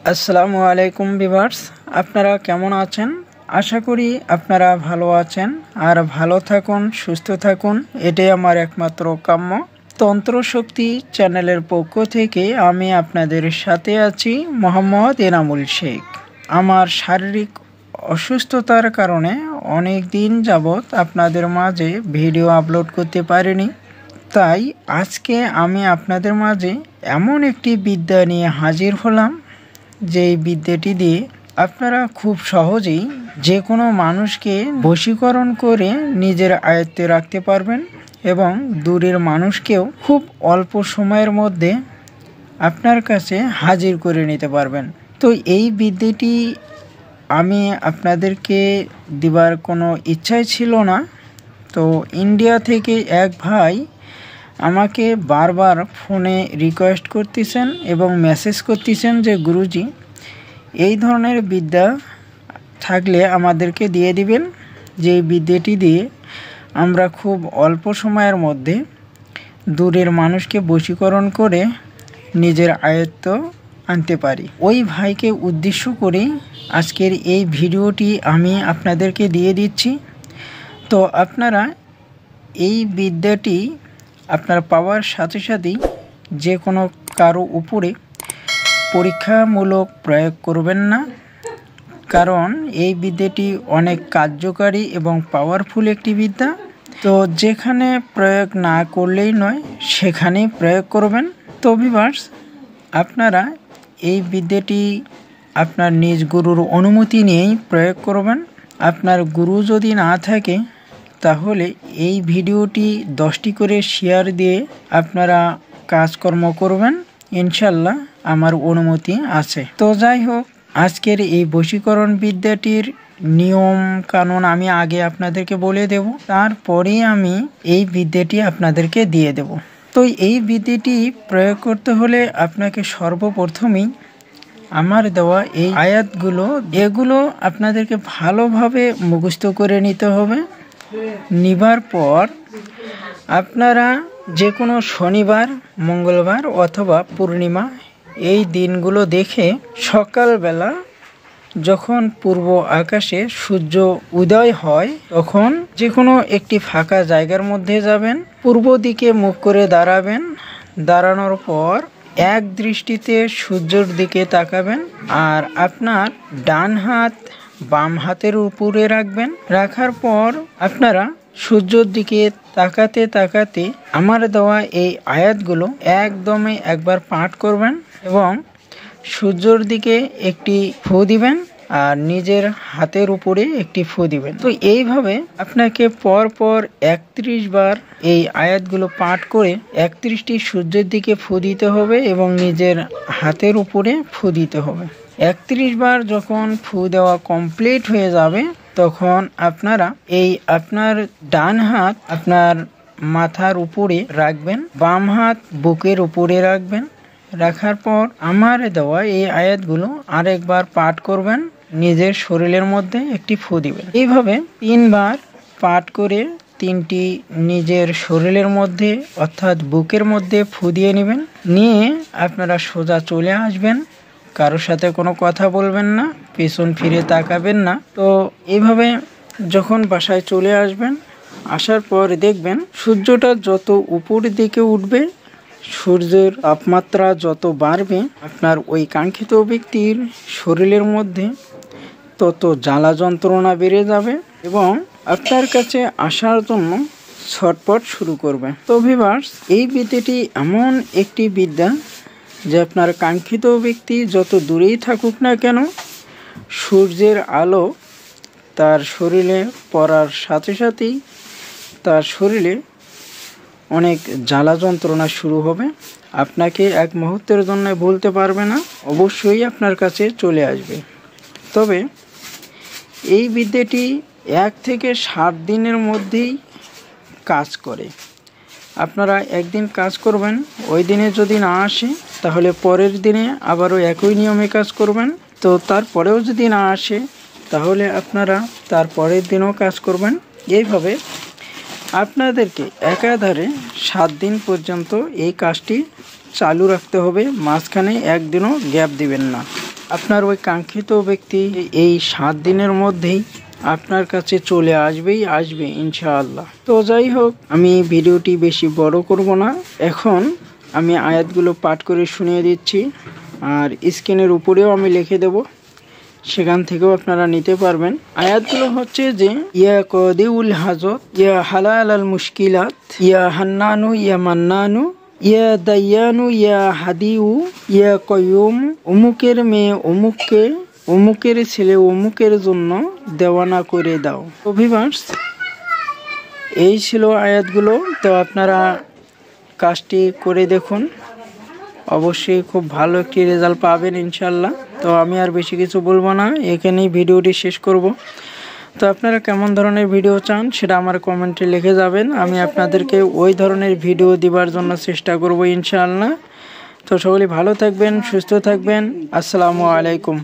আসসালামু আলাইকুম ভিউয়ার্স, আপনারা কেমন আছেন? আশা করি আপনারা ভালো আছেন আর ভালো থাকুন, সুস্থ থাকুন, এটাই আমার একমাত্র কাম্য। তন্ত্রশক্তি চ্যানেলের পক্ষ থেকে আমি আপনাদের সাথে আছি মোহাম্মদ এনামুল শেখ। আমার শারীরিক অসুস্থতার কারণে অনেক দিন যাবৎ আপনাদের মাঝে ভিডিও আপলোড করতে পারিনি, তাই আজকে আমি আপনাদের মাঝে এমন একটি বিদ্যা নিয়ে হাজির হলাম যেই বিদ্যাটি দিয়ে আপনারা খুব সহজেই যে কোনো মানুষকে বশীকরণ করে নিজের আয়ত্তে রাখতে পারবেন এবং দূরের মানুষকেও খুব অল্প সময়ের মধ্যে আপনার কাছে হাজির করে নিতে পারবেন। তো এই বিদ্যাটি আমি আপনাদেরকে দেবার কোনো ইচ্ছাই ছিল না। তো ইন্ডিয়া থেকে এক ভাই আমাকে বারবার ফোনে রিকোয়েস্ট করতেছেন এবং মেসেজ করতেছেন যে গুরুজি, এই ধরনের বিদ্যা থাকলে আমাদেরকে দিয়ে দিবেন, যে বিদ্যাটি দিয়ে আমরা খুব অল্প সময়ের মধ্যে দূরের মানুষকে বশীকরণ করে নিজের আয়ত্ত আনতে পারি। ওই ভাইকে উদ্দেশ্য করে আজকের এই ভিডিওটি আমি আপনাদেরকে দিয়ে দিচ্ছি। তো আপনারা এই বিদ্যাটি আপনারা পাওয়ার সাথে সাথেই যে কোনো কারো উপরে পরীক্ষামূলক প্রয়োগ করবেন না, কারণ এই বিদ্যাটি অনেক কার্যকারী এবং পাওয়ারফুল একটি বিদ্যা। তো যেখানে প্রয়োগ না করলেই নয় সেখানেই প্রয়োগ করবেন। তো ভিউয়ার্স, আপনারা এই বিদ্যাটি আপনার নিজ গুরুর অনুমতি নিয়েই প্রয়োগ করবেন। আপনার গুরু যদি না থাকে তাহলে এই ভিডিওটি 10টি করে শেয়ার দিয়ে আপনারা কাজকর্ম করবেন, ইনশাল্লাহ আমার অনুমতি আছে। তো যাই হোক, আজকের এই বশীকরণ বিদ্যাটির নিয়ম কানুন আমি আগে আপনাদেরকে বলে দেব, তারপরে আমি এই বিদ্যাটি আপনাদেরকে দিয়ে দেব। তো এই বিদ্যাটি প্রয়োগ করতে হলে আপনাকে সর্বপ্রথমেই আমার দেওয়া এই এগুলো আপনাদেরকে ভালোভাবে মুখস্থ করে নিতে হবে। নিবার পর আপনারা যে কোনো শনিবার, মঙ্গলবার অথবা পূর্ণিমা এই দিনগুলো দেখে সকালবেলা যখন পূর্ব আকাশে সূর্য উদয় হয় তখন যে কোনো একটি ফাঁকা জায়গার মধ্যে যাবেন, পূর্ব দিকে মুখ করে দাঁড়াবেন। দাঁড়ানোর পর এক দৃষ্টিতে সূর্যের দিকে তাকাবেন আর আপনার ডান হাত বাম হাতের উপরে রাখবেন। রাখার পর আপনারা সূর্যের দিকে তাকাতে তাকাতে আমার দেওয়া এই আয়াতগুলো একদমই একবার পাঠ করবেন এবং সূর্যের দিকে একটি ফু দিবেন আর নিজের হাতের উপরে একটি ফু দিবেন। তো এইভাবে আপনাকে পরপর 31 বার এই আয়াতগুলো পাঠ করে 31টি সূর্যের দিকে ফু দিতে হবে এবং নিজের হাতের উপরে ফু দিতে হবে। 31 বার যখন ফু দেওয়া কমপ্লিট হয়ে যাবে তখন আপনারা আপনার ডান হাত আপনার মাথার উপরে রাখবেন, বাম হাত বুকের উপরে রাখবেন। রাখার পর আমার দেওয়া এই আয়াতগুলো আরেকবার পাঠ করবেন, নিজের শরীরের মধ্যে একটি ফু দিবেন। এইভাবে 3 বার পাঠ করে 3টি নিজের শরীরের মধ্যে অর্থাৎ বুকের মধ্যে ফু দিয়ে নেবেন। নিয়ে আপনারা সোজা চলে আসবেন, কারোর সাথে কোনো কথা বলবেন না, পেছন ফিরে তাকাবেন না। তো এইভাবে যখন বাসায় চলে আসবেন, আসার পর দেখবেন সূর্যটা যত উপরের দিকে উঠবে, সূর্যের তাপমাত্রা যত বাড়বে, আপনার ওই কাঙ্ক্ষিত ব্যক্তির শরীরের মধ্যে তত জ্বালা যন্ত্রণা বেড়ে যাবে এবং আপনার কাছে আসার জন্য ছটপট শুরু করবে। তো ভিউয়ার্স, এই বিদ্যাটি এমন একটি বিদ্যা যে আপনার কাঙ্ক্ষিত ব্যক্তি যত দূরেই থাকুক না কেন, সূর্যের আলো তার শরীরে পড়ার সাথে সাথেই তার শরীরে অনেক জ্বালা যন্ত্রণা শুরু হবে। আপনাকে এক মুহূর্তের জন্য বলতে পারবে না, অবশ্যই আপনার কাছে চলে আসবে। তবে এই বিদ্যাটি 1 থেকে 7 দিনের মধ্যেই কাজ করে। আপনারা একদিন কাজ করবেন, ওই দিনে যদি না আসে তাহলে পরের দিনে আবারও একই নিয়মে কাজ করবেন। তো তারপরেও যদি না আসে তাহলে আপনারা তার পরের দিনও কাজ করবেন। এইভাবে আপনাদেরকে একাধারে 7 দিন পর্যন্ত এই কাজটি চালু রাখতে হবে, মাঝখানে একদিনও গ্যাপ দিবেন না। আপনার ওই কাঙ্ক্ষিত ব্যক্তি এই 7 দিনের মধ্যেই আপনার কাছে চলে আসবে ইনশাআল্লাহ। তো যাই হোক, আমি ভিডিওটি বেশি বড় করব না। এখন আমি আয়াতগুলো পাঠ করে শুনিয়ে দিচ্ছি, আর স্ক্রিনের উপরেও আমি লিখে দেব, সেখান থেকেও আপনারা নিতে পারবেন। আয়াতগুলো হচ্ছে যে ইয়া কদিউল হাজত, ইয়া হালাল আল মুশকিলাত, ইয়া হান্নানু, ইয়া মান্নানু, ইয়া দাইয়ানু, ইয়া হাদিউ, ইয়া কয়ুম, অমুকের মেয়ে অমুককে, অমুকের ছেলে অমুকের জন্য দেওয়ানা করে দাও। তো ভিউয়ার্স, এই ছিল আয়াতগুলো। তো আপনারা কাজটি করে দেখুন, অবশ্যই খুব ভালো একটি রেজাল্ট পাবেন ইনশাল্লাহ। তো আমি আর বেশি কিছু বলবো না, এখানেই ভিডিওটি শেষ করব। তো আপনারা কেমন ধরনের ভিডিও চান সেটা আমার কমেন্টে লিখে যাবেন, আমি আপনাদেরকে ওই ধরনের ভিডিও দেওয়ার জন্য চেষ্টা করব ইনশাআল্লাহ। তো সকলে ভালো থাকবেন, সুস্থ থাকবেন। আসসালামু আলাইকুম।